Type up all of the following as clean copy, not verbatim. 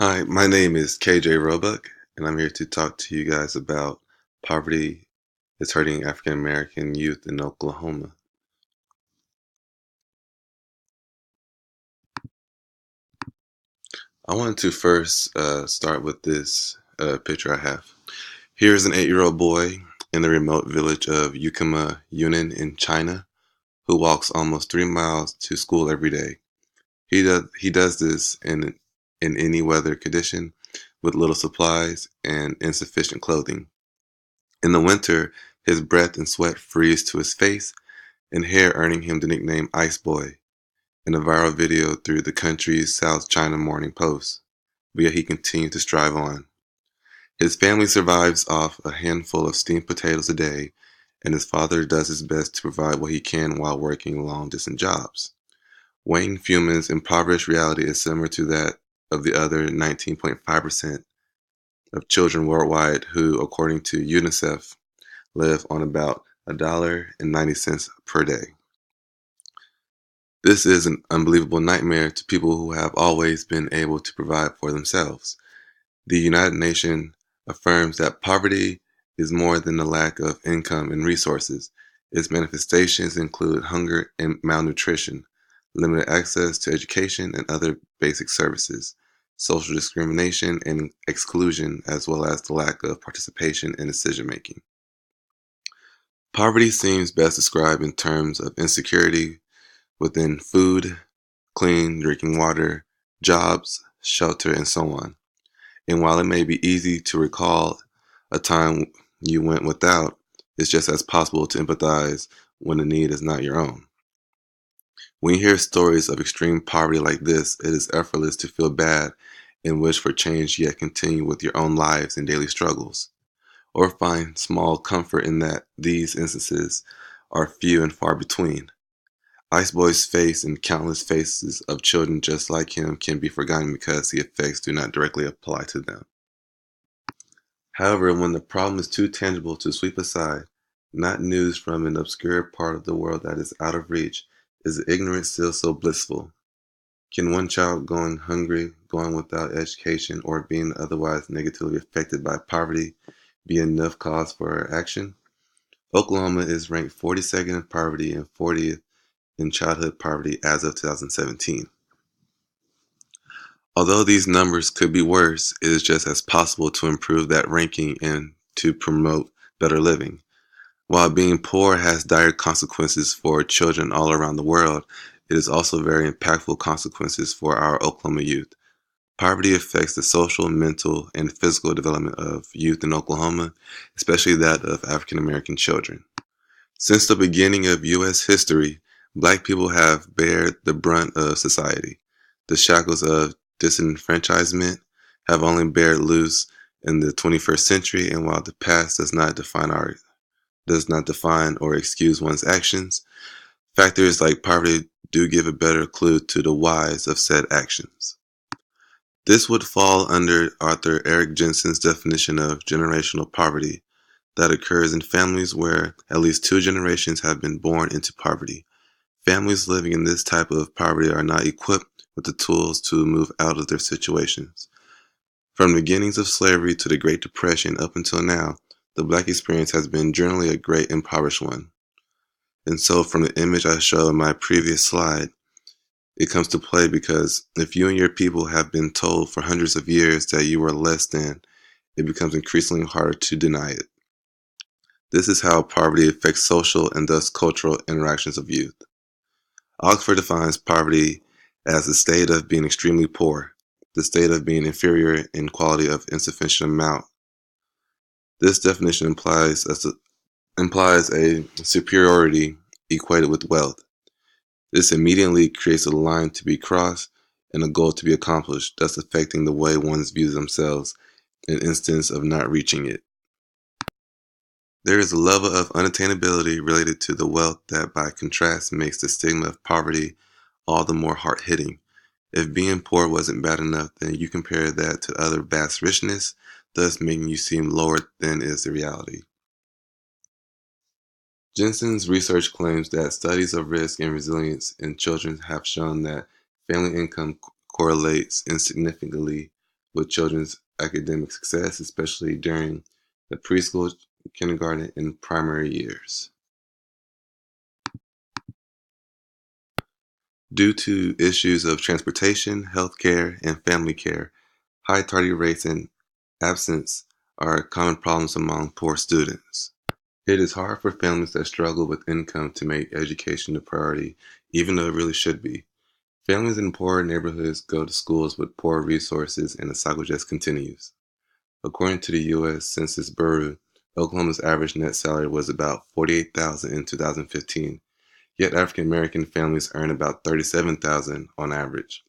Hi, my name is KJ Roebuck, and I'm here to talk to you guys about poverty is hurting African American youth in Oklahoma. I wanted to first start with this picture I have. Here's an 8-year-old boy in the remote village of Yukima, Yunnan in China, who walks almost 3 miles to school every day. He does this in any weather condition with little supplies and insufficient clothing. In the winter, his breath and sweat freeze to his face and hair, earning him the nickname Ice Boy in a viral video through the country's South China Morning Post. But yet he continues to strive on. His family survives off a handful of steamed potatoes a day, and his father does his best to provide what he can while working long-distance jobs. Wayne Fuman's impoverished reality is similar to that of the other 19.5% of children worldwide who, according to UNICEF, live on about $1.90 per day. This is an unbelievable nightmare to people who have always been able to provide for themselves. The United Nations affirms that poverty is more than the lack of income and resources. Its manifestations include hunger and malnutrition, limited access to education and other basic services, social discrimination and exclusion, as well as the lack of participation in decision making. Poverty seems best described in terms of insecurity within food, clean drinking water, jobs, shelter, and so on. And while it may be easy to recall a time you went without, it's just as possible to empathize when the need is not your own. When you hear stories of extreme poverty like this, it is effortless to feel bad and wish for change, yet continue with your own lives and daily struggles, or find small comfort in that these instances are few and far between. Iceboy's face and countless faces of children just like him can be forgotten because the effects do not directly apply to them. However, when the problem is too tangible to sweep aside, not news from an obscure part of the world that is out of reach, is ignorance still so blissful? Can one child going hungry, going without education, or being otherwise negatively affected by poverty be enough cause for action? Oklahoma is ranked 42nd in poverty and 40th in childhood poverty as of 2017. Although these numbers could be worse, it is just as possible to improve that ranking and to promote better living. While being poor has dire consequences for children all around the world, it is also very impactful consequences for our Oklahoma youth. Poverty affects the social, mental, and physical development of youth in Oklahoma, especially that of African American children. Since the beginning of U.S. history, Black people have bared the brunt of society. The shackles of disenfranchisement have only bared loose in the 21st century, and while the past does not define or excuse one's actions, factors like poverty do give a better clue to the whys of said actions. This would fall under Arthur Eric Jensen's definition of generational poverty that occurs in families where at least two generations have been born into poverty. Families living in this type of poverty are not equipped with the tools to move out of their situations. From the beginnings of slavery to the Great Depression up until now, the Black experience has been generally a great impoverished one. And so from the image I showed in my previous slide, it comes to play because if you and your people have been told for hundreds of years that you are less than, it becomes increasingly harder to deny it. This is how poverty affects social and thus cultural interactions of youth. Oxford defines poverty as the state of being extremely poor, the state of being inferior in quality of insufficient amount. This definition implies a superiority equated with wealth. This immediately creates a line to be crossed and a goal to be accomplished, thus affecting the way one views themselves in instance of not reaching it. There is a level of unattainability related to the wealth that by contrast makes the stigma of poverty all the more hard-hitting. If being poor wasn't bad enough, then you compare that to other vast richness, thus making you seem lower than is the reality. Jensen's research claims that studies of risk and resilience in children have shown that family income correlates insignificantly with children's academic success, especially during the preschool, kindergarten, and primary years. Due to issues of transportation, healthcare, and family care, high tardy rates and absence are common problems among poor students. It is hard for families that struggle with income to make education a priority, even though it really should be. Families in poor neighborhoods go to schools with poor resources, and the cycle just continues. According to the U.S. Census Bureau, Oklahoma's average net salary was about $48,000 in 2015, yet African American families earn about $37,000 on average.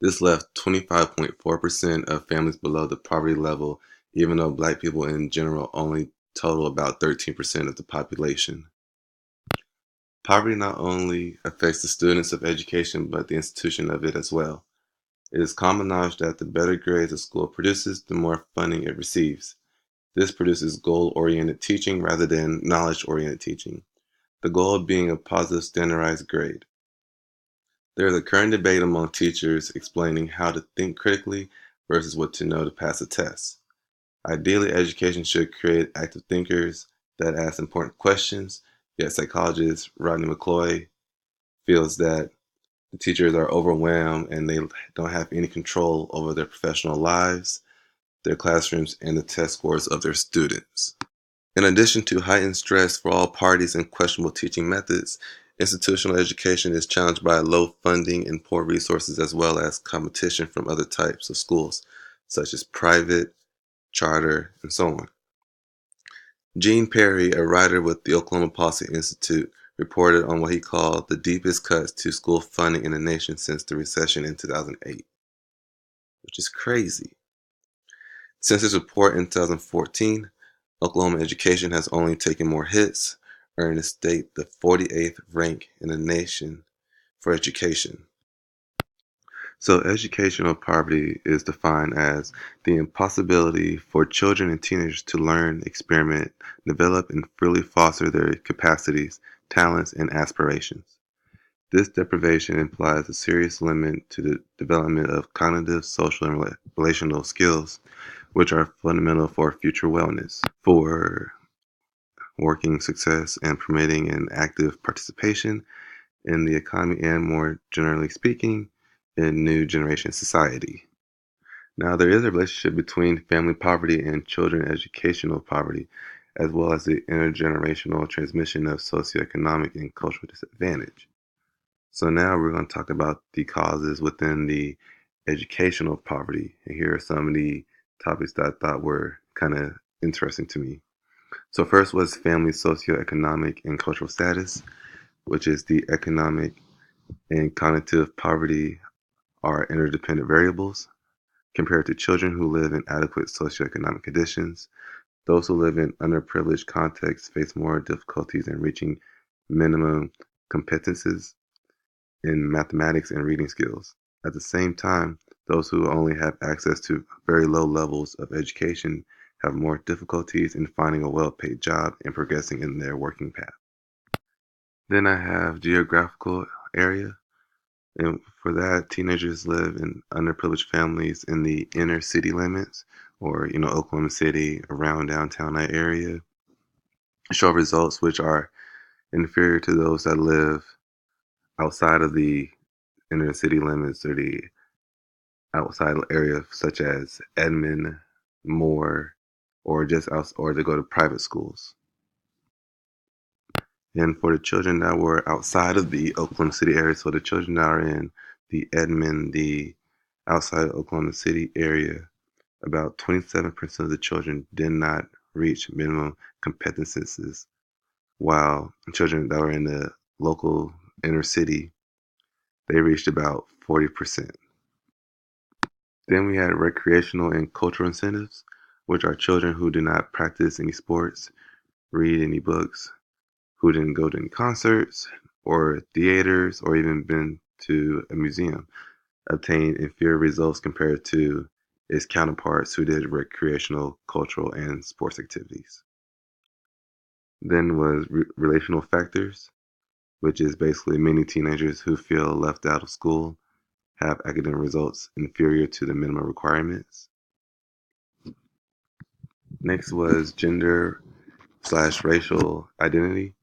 This left 25.4% of families below the poverty level, even though Black people in general only total about 13% of the population. Poverty not only affects the students of education, but the institution of it as well. It is common knowledge that the better grades a school produces, the more funding it receives. This produces goal-oriented teaching rather than knowledge-oriented teaching, the goal being a positive standardized grade. There is a current debate among teachers explaining how to think critically versus what to know to pass a test. Ideally, education should create active thinkers that ask important questions, yet psychologist Rodney McCloy feels that the teachers are overwhelmed and they don't have any control over their professional lives, their classrooms, and the test scores of their students. In addition to heightened stress for all parties and questionable teaching methods, institutional education is challenged by low funding and poor resources, as well as competition from other types of schools, such as private, charter, and so on. Gene Perry, a writer with the Oklahoma Policy Institute, reported on what he called the deepest cuts to school funding in the nation since the recession in 2008, which is crazy. Since his report in 2014, Oklahoma education has only taken more hits, earning the state the 48th rank in the nation for education. So educational poverty is defined as the impossibility for children and teenagers to learn, experiment, develop, and freely foster their capacities, talents, and aspirations. This deprivation implies a serious limit to the development of cognitive, social, and relational skills, which are fundamental for future wellness, for working success, and promoting an active participation in the economy and, more generally speaking, in new generation society. Now, there is a relationship between family poverty and children educational poverty, as well as the intergenerational transmission of socioeconomic and cultural disadvantage. So now we're going to talk about the causes within the educational poverty. And here are some of the topics that I thought were kind of interesting to me. So first was family socioeconomic and cultural status, which is the economic and cognitive poverty are interdependent variables. Compared to children who live in adequate socioeconomic conditions, those who live in underprivileged contexts face more difficulties in reaching minimum competences in mathematics and reading skills. At the same time, those who only have access to very low levels of education have more difficulties in finding a well-paid job and progressing in their working path. Then I have geographical area. And for that, teenagers live in underprivileged families in the inner city limits, or Oklahoma City, around downtown that area, show results which are inferior to those that live outside of the inner city limits or the outside area, such as Edmond, Moore, or just out, or to go to private schools. And for the children that were outside of the Oklahoma City area, so the children that are in the Edmond, the outside of Oklahoma City area, about 27% of the children did not reach minimum competencies, while children that were in the local inner city, they reached about 40%. Then we had recreational and cultural incentives, which are children who do not practice any sports, read any books, who didn't go to any concerts or theaters or even been to a museum, obtained inferior results compared to its counterparts who did recreational, cultural, and sports activities. Then was relational factors, which is basically many teenagers who feel left out of school, have academic results inferior to the minimum requirements. Next was gender/racial identity.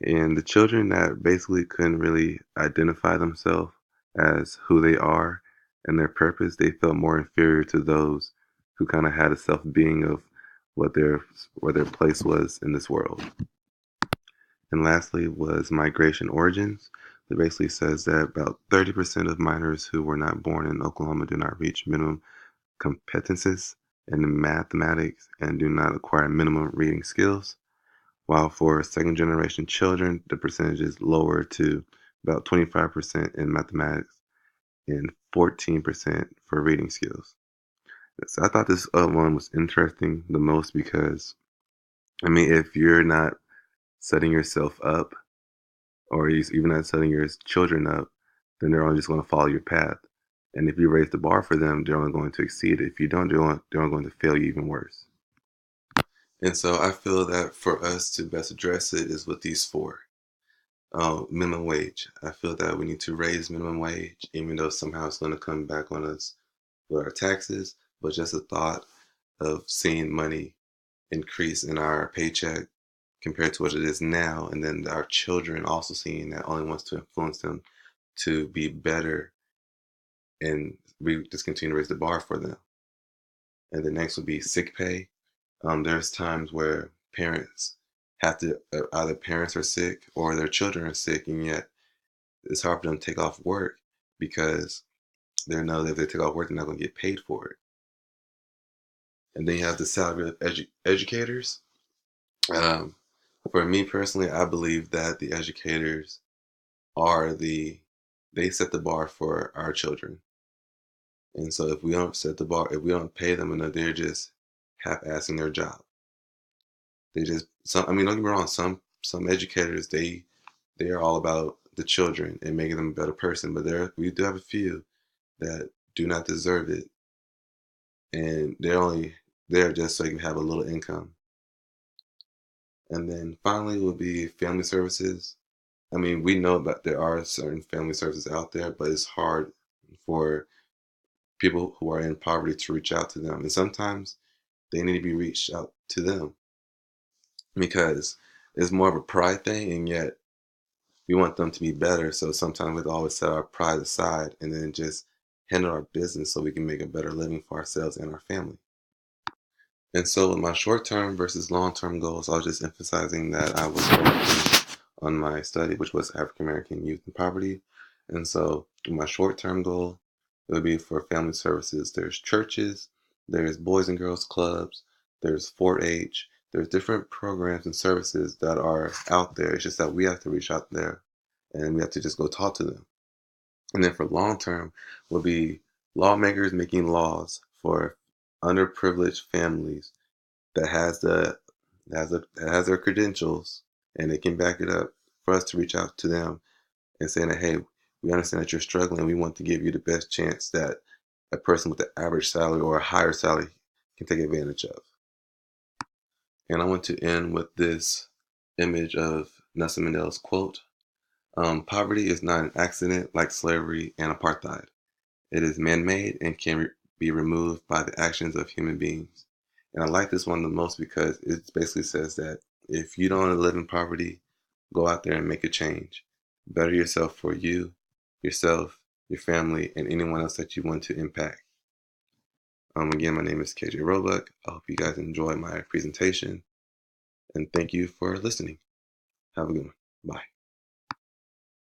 And the children that basically couldn't really identify themselves as who they are and their purpose, they felt more inferior to those who kind of had a self-being of where their place was in this world. And lastly was migration origins. It basically says that about 30% of minors who were not born in Oklahoma do not reach minimum competences in mathematics and do not acquire minimum reading skills. While for second generation children, the percentage is lower to about 25% in mathematics and 14% for reading skills. So I thought this one was interesting the most because, I mean, if you're not setting yourself up or even not setting your children up, then they're only just going to follow your path. And if you raise the bar for them, they're only going to exceed it. If you don't, they're only going to fail you even worse. And so I feel that for us to best address it is with these four. Minimum wage. I feel that we need to raise minimum wage, even though somehow it's going to come back on us with our taxes. But just the thought of seeing money increase in our paycheck compared to what it is now, and then our children also seeing that only wants to influence them to be better, and we just continue to raise the bar for them. And the next would be sick pay. There's times where parents have to either parents are sick or their children are sick, and yet it's hard for them to take off work because they know that if they take off work, they're not going to get paid for it. And then you have the salary of educators. Um, for me personally, I believe that the educators they set the bar for our children. And so if we don't set the bar, if we don't pay them enough, they're just half-assing their job. I mean, don't get me wrong, some educators, they are all about the children and making them a better person, but we do have a few that do not deserve it, and they're only there just so you can have a little income. And then finally will be family services. I mean, we know that there are certain family services out there, but it's hard for people who are in poverty to reach out to them. And sometimes they need to be reached out to them because it's more of a pride thing, and yet we want them to be better. So sometimes we have to always set our pride aside and then just handle our business so we can make a better living for ourselves and our family. And so with my short-term versus long-term goals, I was just emphasizing that I was focusing on my study, which was African American youth in poverty. And so my short-term goal would be for family services. There's churches, there's boys and girls clubs, there's 4-H, there's different programs and services that are out there. It's just that we have to reach out there and we have to just go talk to them. And then for long-term would be lawmakers making laws for underprivileged families that has their credentials and they can back it up for us to reach out to them and saying that, hey, we understand that you're struggling. We want to give you the best chance that a person with an average salary or a higher salary can take advantage of. And I want to end with this image of Nelson Mandela's quote: "Poverty is not an accident like slavery and apartheid. It is man-made and can be removed by the actions of human beings." And I like this one the most because it basically says that if you don't want to live in poverty, go out there and make a change. Better yourself for you, yourself, your family, and anyone else that you want to impact. Again, my name is KJ Roebuck. I hope you guys enjoy my presentation, and thank you for listening. Have a good one. Bye.